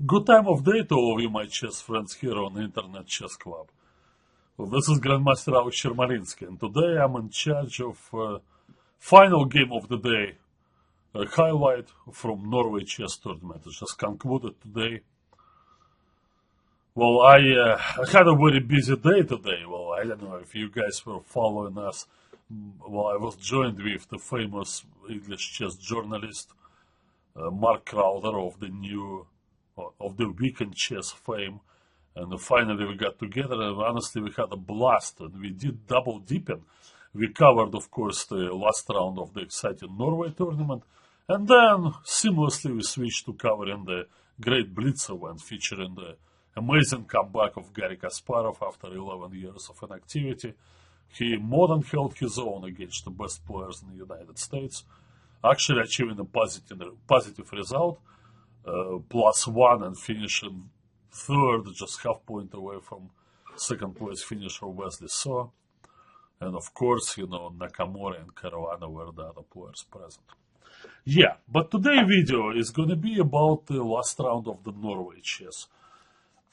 Good time of day to all of you, my chess friends here on the Internet Chess Club. Well, this is Grandmaster Alex Yermolinsky, and today I'm in charge of final game of the day, a highlight from Norway Chess Tournament. It just concluded today. Well, I had a very busy day today. Well, I don't know if you guys were following us. Well, I was joined with the famous English chess journalist Mark Crowther of the Weekend Chess fame, and finally we got together, and honestly we had a blast, and we did double dipping. We covered, of course, the last round of the exciting Norway tournament, and then seamlessly we switched to covering the Great Blitz event featuring the amazing comeback of Garry Kasparov after 11 years of inactivity. He more than held his own against the best players in the United States, actually achieving a positive result, +1 and finishing third, just half point away from second place finisher Wesley So. And of course, you know, Nakamura and Caruana were the other players present. Yeah, but today's video is going to be about the last round of the Norway chess.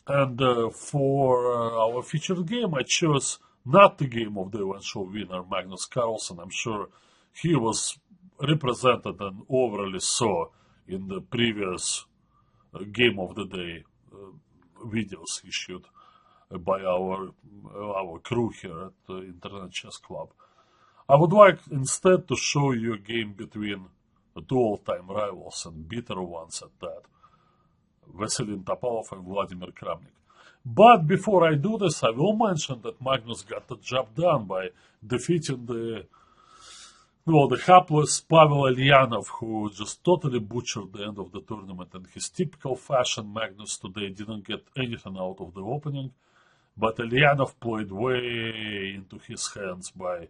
And for our featured game, I chose not the game of the eventual winner, Magnus Carlsen. I'm sure he was represented and overly so in the previous game of the day videos issued by our crew here at the Internet Chess Club. I would like instead to show you a game between the two all-time rivals and bitter ones at that, Vasily Topalov and Vladimir Kramnik. But before I do this, I will mention that Magnus got the job done by defeating the hapless Pavel Eljanov, who just totally butchered the end of the tournament. In his typical fashion, Magnus today didn't get anything out of the opening, but Eljanov played way into his hands by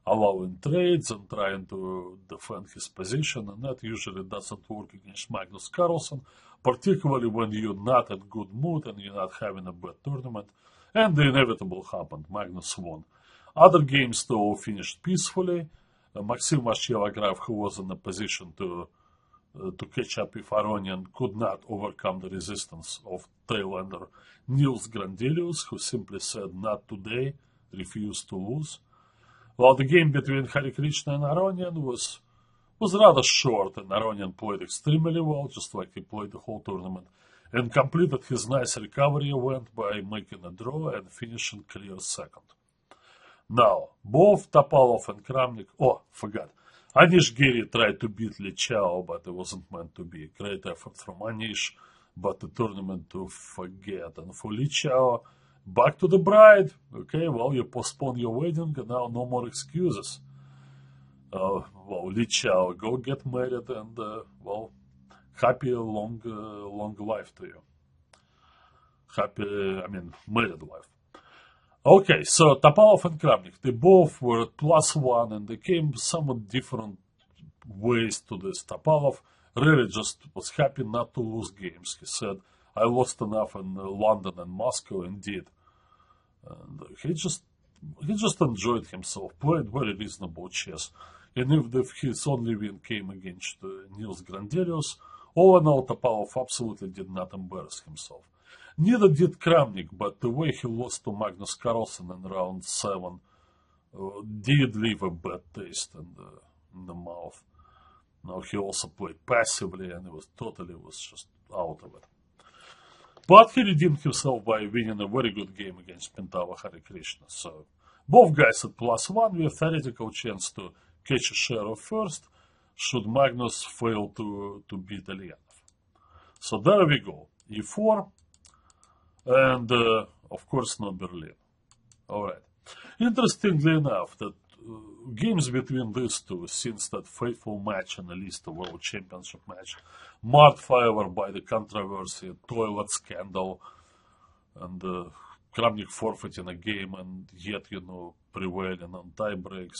allowing trades and trying to defend his position, and that usually doesn't work against Magnus Carlsen, particularly when you're not in good mood and you're not having a bad tournament. And the inevitable happened. Magnus won. Other games, though, finished peacefully. Maxim Vachier-Lagrave, who was in a position to catch up with Aronian, could not overcome the resistance of tailender Niels Grandelius, who simply said, "Not today," refused to lose. While the game between Hare Krishna and Aronian was rather short, and Aronian played extremely well, just like he played the whole tournament, and completed his nice recovery event by making a draw and finishing clear second. Now, both Topalov and Kramnik, Anish Giri tried to beat Li Chao, but it wasn't meant to be. Great effort from Anish, but the tournament to forget. And for Li Chao, back to the bride. Okay, well, you postpone your wedding, and now no more excuses. Li Chao, go get married, and, happy long life to you. Married life. Okay, so Topalov and Kramnik, they both were at +1, and they came somewhat different ways to this. Topalov really just was happy not to lose games. He said, "I lost enough in London and Moscow," indeed. And he just enjoyed himself, played very reasonable chess. And if his only win came against Niels Grandelius, all in all, Topalov absolutely did not embarrass himself. Neither did Kramnik, but the way he lost to Magnus Carlsen in round 7 did leave a bad taste in the mouth. Now, he also played passively, and he was just out of it. But he redeemed himself by winning a very good game against Pintava Hare Krishna. So, both guys at +1 with a theoretical chance to catch a share of first, should Magnus fail to beat Eljanov. So there we go. E4. And, of course, no Berlin. Alright. Interestingly enough, that games between these two, since that fateful match in the list of World Championship match, marred forever by the controversy, toilet scandal, and Kramnik forfeiting a game and yet, prevailing on tie breaks,